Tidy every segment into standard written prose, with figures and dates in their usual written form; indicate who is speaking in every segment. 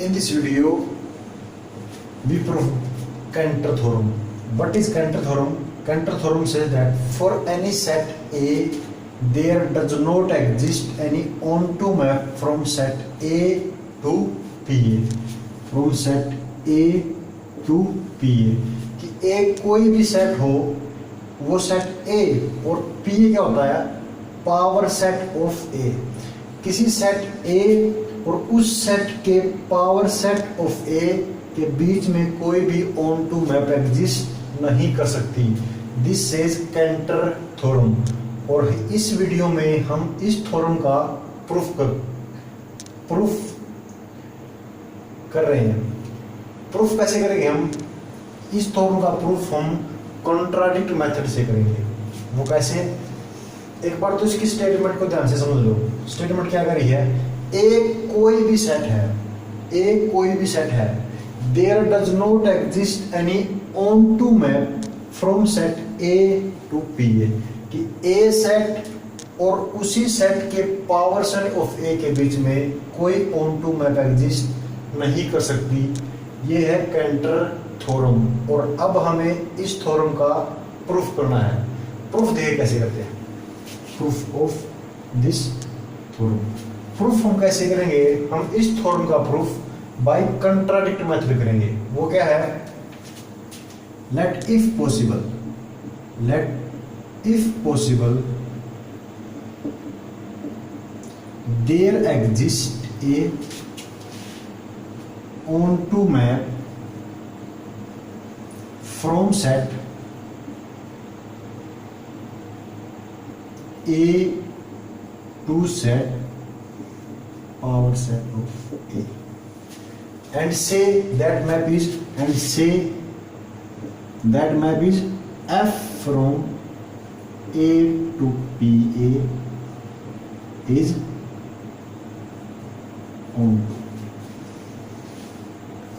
Speaker 1: In this video, we prove Cantor theorem. What is Cantor theorem? Cantor theorem says that for any set A, there does not exist any onto map from set A to PA. From set A to PA. कि A कोई भी set हो, वो set A और PA क्या होता है? Power set of A. किसी सेट A और उस सेट के पावर सेट ऑफ A के बीच में कोई भी ऑन टू मैप एग्जिस्ट नहीं कर सकती. This says Cantor theorem. और इस वीडियो में हम इस थ्योरम का प्रूफ कर रहे हैं. प्रूफ कैसे करेंगे हम? इस थ्योरम का प्रूफ हम कॉन्ट्राडिक्ट मेथड से करेंगे. वो कैसे? एक बार तो इसकी स्टेटमेंट को ध्यान से समझ लो. स्टेटमेंट क्या करी है? ए कोई भी सेट है, ए कोई भी सेट है, there does not exist any onto map from set A to P A. कि ए सेट और उसी सेट के पावर सेट ऑफ ए के बीच में कोई ऑन टू मैप एग्जिस्ट नहीं कर सकती. ये है कैंटर थ्योरम. और अब हमें इस थ्योरम का प्रूफ करना है. प्रूफ देखिए कैसे करते हैं. Proof of this theorem. Proof हम कैसे करेंगे? हम इस थ्योरम का प्रूफ बाय कंट्राडिक्ट मेथड करेंगे. वो क्या है? Let if possible there exist a onto map from set A to set power set of A and say that map is F from A to PA is on.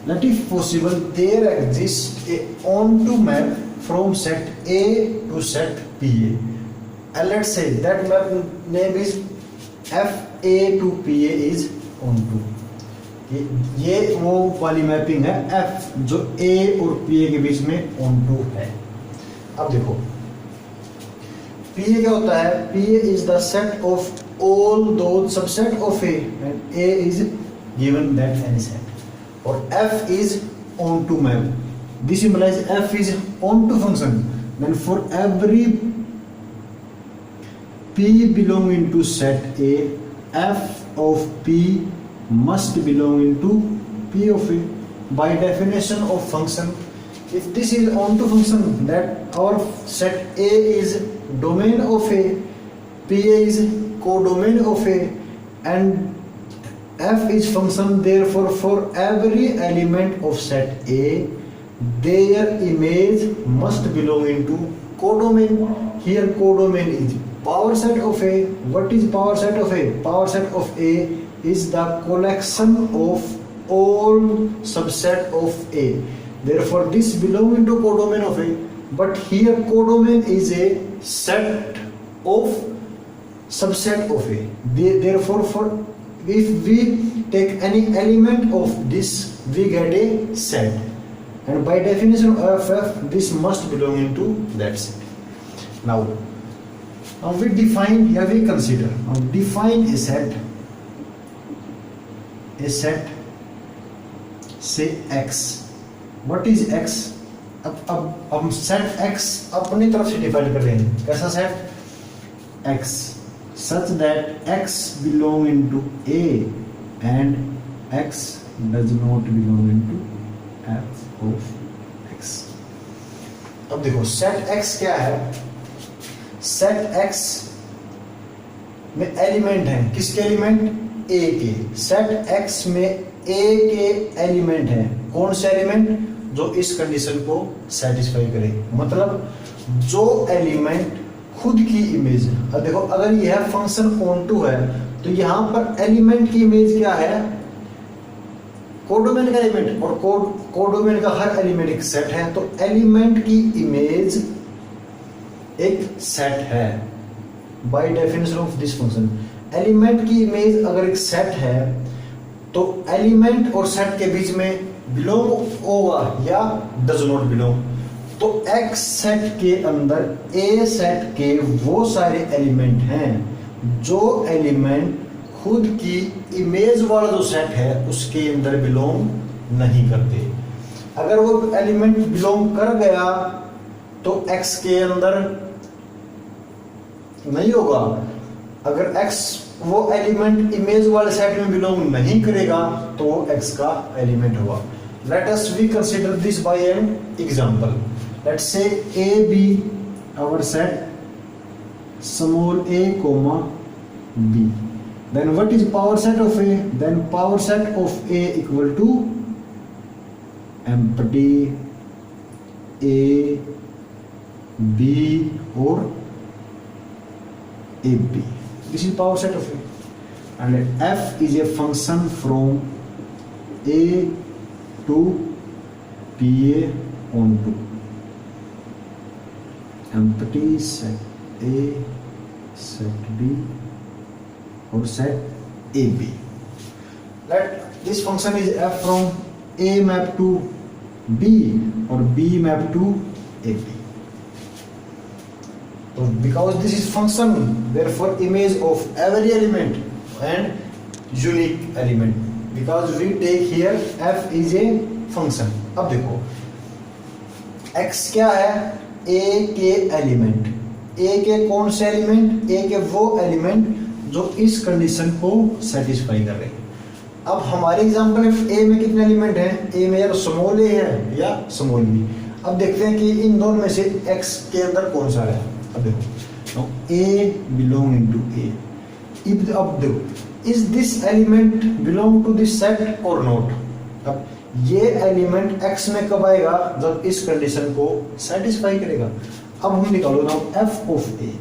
Speaker 1: Let if possible there exists a onto map from set A to set PA. And let's say that map name is FA to PA is onto. ये वो वाली mapping है F जो A और PA के बीच में onto है. अब देखो PA क्या होता है? PA is the set of all those subset of A and A is given that any set. और F is onto map. This implies F is onto function. Then for every P belonging to set A, F of P must belong into P of A. By definition of function, if this is onto function, that our set A is domain of A, PA is codomain of A, and F is function. Therefore, for every element of set A, their image must belong into codomain. Here, codomain is power set of A. What is power set of A? Power set of A is the collection of all subset of A. Therefore, this belongs into codomain of A. But here codomain is a set of subset of A. Therefore, if we take any element of this, we get a set. And by definition of F, this must belong into that set. Now we define, here we consider, now define a set say X. What is X? अब हम set X अपनी तरफ से define कर लेंगे. कैसा set? X such that X belong into A and X does not belong into F of X. अब देखो सेट X क्या है? सेट X में एलिमेंट है. किसके एलिमेंट? A के. सेट X में A के एलिमेंट है. कौन से एलिमेंट? जो इस कंडीशन को सेटिस्फाई करे. मतलब जो एलिमेंट खुद की इमेज. अब देखो अगर यह फंक्शन ऑन टू है तो यहां पर एलिमेंट की इमेज क्या है? कोडोमेन का एलिमेंट. और कोडोमेन का हर एलिमेंट एक सेट है. तो एलिमेंट की इमेज एक सेट है. Bye definition of this function element की इमेज अगर एक सेट है तो एलिमेंट और सेट के बीच में बिलोंग होगा या डज नॉट बिलोंग। तो एक्स सेट के अंदर ए सेट के वो सारे एलिमेंट हैं जो एलिमेंट खुद की इमेज वाला जो सेट है उसके अंदर बिलोंग नहीं करते। अगर वो एलिमेंट बिलोंग कर गया तो एक्स के अंदर नहीं होगा। अगर एक्स वो एलिमेंट इमेज वाले सेट में बिलोंग नहीं करेगा तो वो एक्स का एलिमेंट होगा। Let us we consider this by an example. Let's say A B our set small a comma b, then what is power set of a? Then power set of a equal to empty a b or ab. This is power set of a, and f is a function from a to pa onto empty set a, set b or set ab. Let this function is f from a map to b or b map to ab. So because this is function, therefore image of every element and unique element, because we take here f is a function. अब देखो x क्या है? a के element, a के कौन से element? a के वो एलिमेंट जो इस कंडीशन को सेटिस्फाई कर रहे हैं। अब हमारे एग्जांपल में a में कितने एलिमेंट हैं? a में या स्मॉल a है या स्मॉल b। अब देखते हैं कि इन दोनों में से x के अंदर कौन सा है। अब देखो a belonging to a, अब देखो is this element belong to this set or not। अब ये एलिमेंट x में कब आएगा? जब इस कंडीशन को सेटिस्फाई करेगा। अब हम निकालो ना f of a।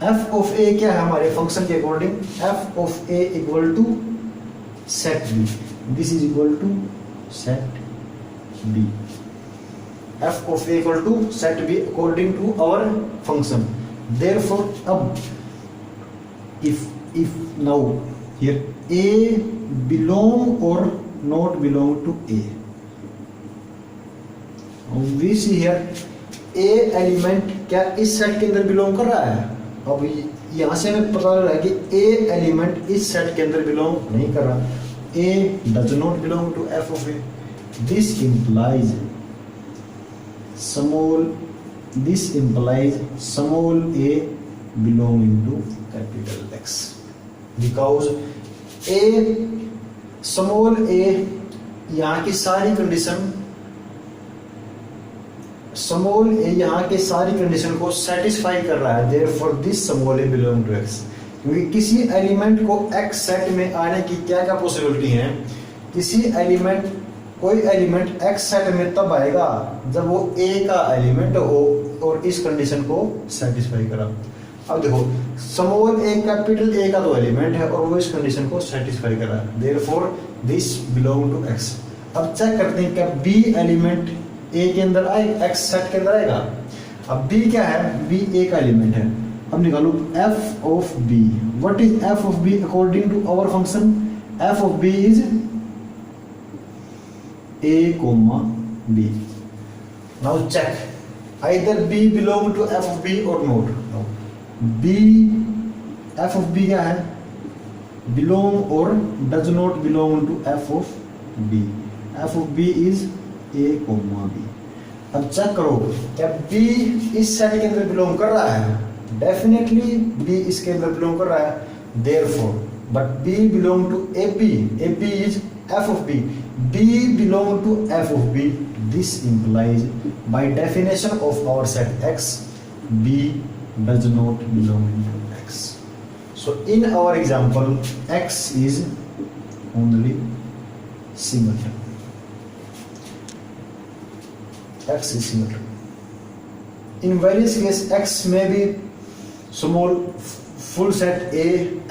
Speaker 1: f of a क्या है हमारे फंक्शन के according? f of a equal to set b, this is equal to set b। f of a equal to set b according to our function। Therefore अब if now here a belong or not belong to a, we see here a element क्या इस set के अंदर belong कर रहा है? अब यहाँ से हमें पता लग रहा है कि a एलिमेंट इस सेट के अंदर बिलोंग नहीं कर रहा। a does not belong to f of a। this implies small a belonging to capital X, because a small a यहाँ की सारी कंडीशन स्मॉल a यहाँ के सारी कंडीशन को सेटिस्फाई कर रहा है। Therefore this small a belong to x। क्योंकि किसी एलिमेंट को x सेट में आने की क्या क्या पॉसिबिलिटी है? किसी एलिमेंट कोई एलिमेंट x सेट में तब आएगा जब वो a का एलिमेंट हो और इस कंडीशन को सेटिस्फाई करा। अब देखो स्मॉल a कैपिटल A का तो एलिमेंट है और वो इस कंडीशन को सेटिस्फाई कर रहा है। Therefore this belong to x। अब चेक करते हैं क्या b एलिमेंट a के अंदर आए, x सेट के अंदर आएगा। अब b क्या है? b a का एलिमेंट है। अब निकालो f of b। What is f of b according to our function? f of b is a comma b। Now check either b belong to f of b और not. b f of b क्या है? Belong और does not belong to f of b। f of b is a comma b। अब check करो क्या b इस set के अंदर बिलोंग कर रहा है? डेफिनेटली b इसके अंदर बिलोंग कर रहा है। Therefore but b belong to ab, ab is f of b, b belong to f of b। this implies by definition of our set x, b does not belong to x। so in our example x is only singleton, x is singleton। in various cases x may be small full set A,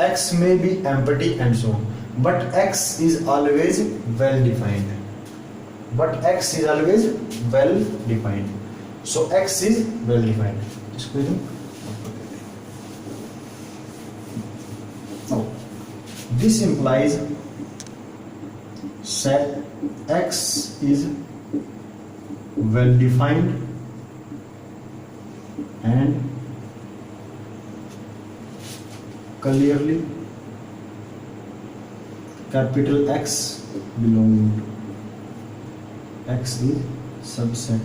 Speaker 1: x may be empty and so on, but x is always well defined, so x is well defined। इसको now this implies set x is well defined and clearly capital X belonging to X is subset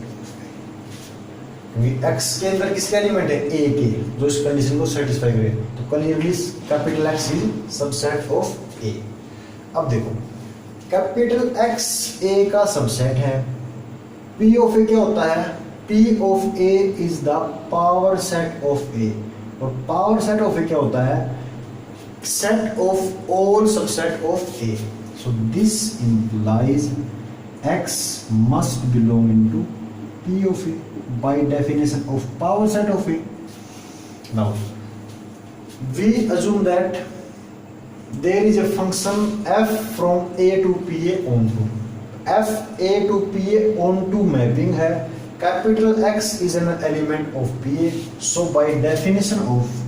Speaker 1: X के अंदर किसके element है A के, जो इस condition को satisfy करे, तो clearly capital X is subset of A। अब देखो कैपिटल X A का सबसेट है, P ऑफ A क्या होता है, P of A is the power set of A, और पावर सेट ऑफ A क्या होता है, set of all subset of A. So this implies X must belong into P of A by definition of power set of A. Now we assume that there is a function f from A to PA onto f A to PA onto mapping है, capital X is an element of PA, so by definition of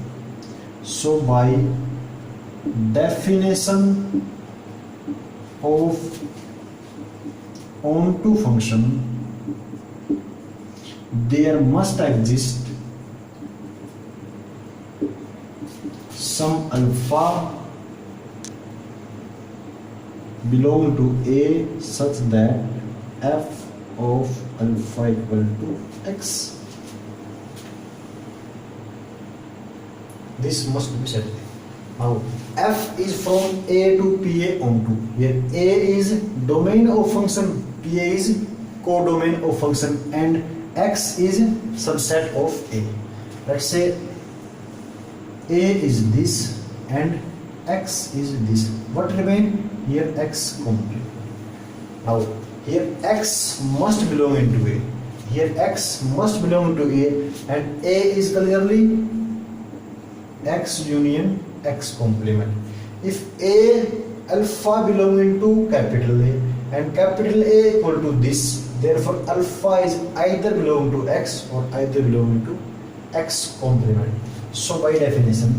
Speaker 1: onto function there must exist some alpha belong to A such that f of alpha equal to X. This must be set. Now f is from A to PA onto, where A is domain of function, PA is codomain of function, and X is subset of A. Let's say A is this and X is this. What remain? Here X complete. Now here X must belong into A. Here X must belong to A, and A is clearly X union X complement. If A alpha belong into capital A and capital A equal to this, therefore alpha is either belong to X or either belong to X complement. So by definition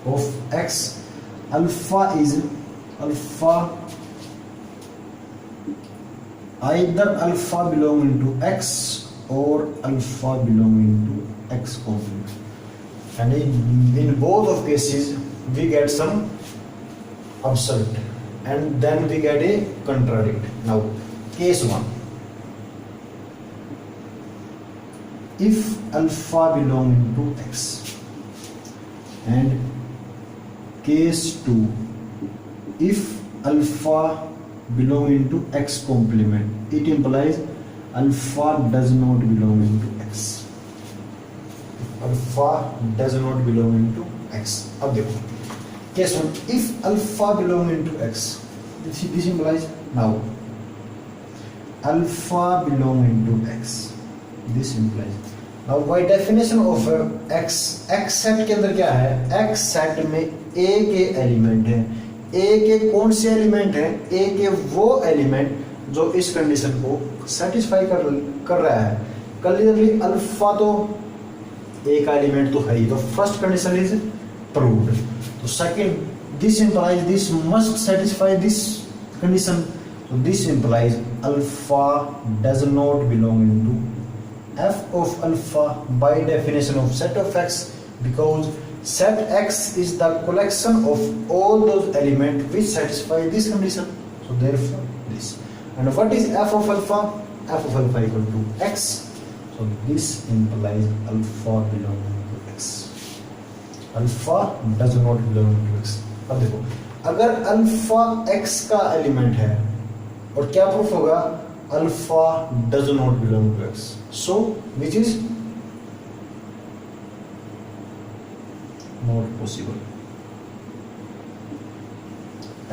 Speaker 1: of X, alpha either alpha belong into X or alpha belong into X complement. And in both of cases we get some absurd and then we get a contradict. Now case 1, if alpha belong into X, and case 2, if alpha belong into X complement, it implies alpha does not belong into X. Alpha does not belong into X. अब देखो case 1, if alpha belong into X, this implies now alpha belong into X. This implies now by definition of X set के अंदर क्या है, X set में A के element है, A के कौन से एलिमेंट है, A के वो एलिमेंट जो इस कंडीशन को सेटिस्फाई कर रहा है। क्लियरली अल्फा तो A का एलिमेंट तो है ही, तो फर्स्ट कंडीशन इज प्रूव्ड। तो second, this implies this must satisfy this condition, so this implies alpha does not belong into f of alpha by definition of set of X, because set X is the collection of all those elements which satisfy this condition. So therefore this, and what is f of alpha? F of alpha equal to X. So this implies alpha belongs to X. Alpha does not belong to X. अब देखो, अगर alpha X का element है और क्या proof होगा, alpha does not belong to X. So which is not possible.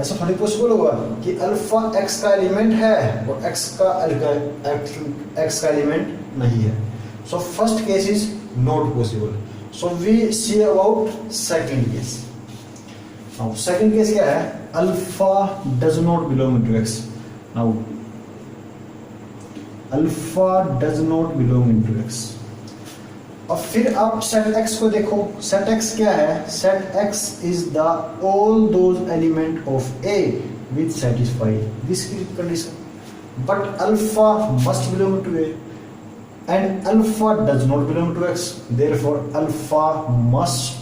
Speaker 1: ऐसा थोड़ी पॉसिबल होगा कि अल्फा X का एलिमेंट है और X का एलिमेंट नहीं है. So first case is not possible. So we see about second case. Now second case क्या है, alpha does not belong to X. Now alpha does not belong to X अब फिर आप सेट x को देखो, set x क्या है, set x is the all those element of A which satisfy this condition, but alpha must belong to A and alpha does not belong to x, therefore alpha must,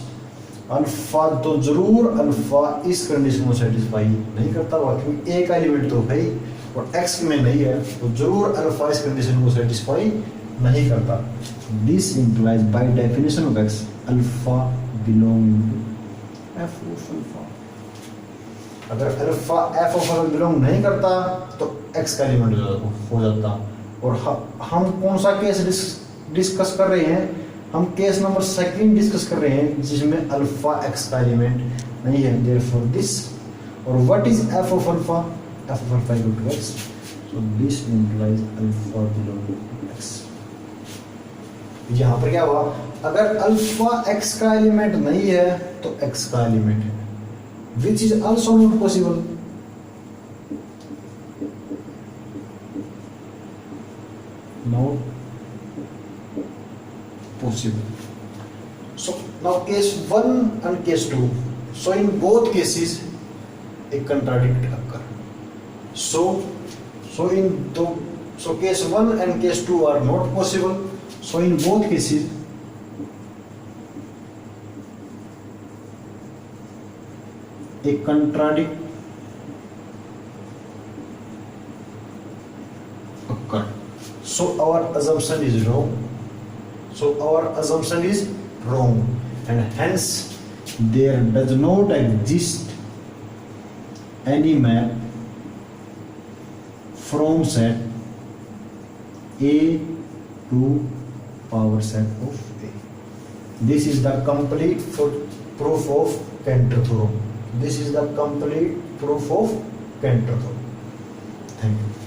Speaker 1: alpha तो जरूर alpha इस condition को satisfy नहीं करता, क्योंकि ए का element तो भाई और एक्स में नहीं है, तो जरूर अल्फा इस कंडीशन को सेटिस्फाई नहीं करता. This implies by definition of x alpha belong to f of alpha. अगर alpha f of alpha belong नहीं करता तो एक्स का एलिमेंट हो जाता. और हम कौन सा केस डिस्कस कर रहे हैं, हम केस नंबर सेकंड डिस्कस कर रहे हैं जिसमें अल्फा एक्स का एलिमेंट नहीं है, देयरफॉर दिस. और what is f of alpha, f of alpha equal to x, so this implies alpha belong to x. यहां पर क्या हुआ, अगर अल्फा एक्स का एलिमेंट नहीं है तो एक्स का एलिमेंट है, which is also not possible. Not possible. So now case 1 and case 2. So in both cases a contradict occur. So case 1 and case 2 are not possible. So in both cases a contradict occur. So our assumption is wrong. So our assumption is wrong and hence there does not exist any map from set A to power set of A. This is the complete proof of Cantor theorem. This is the complete proof of Cantor theorem. Thank you.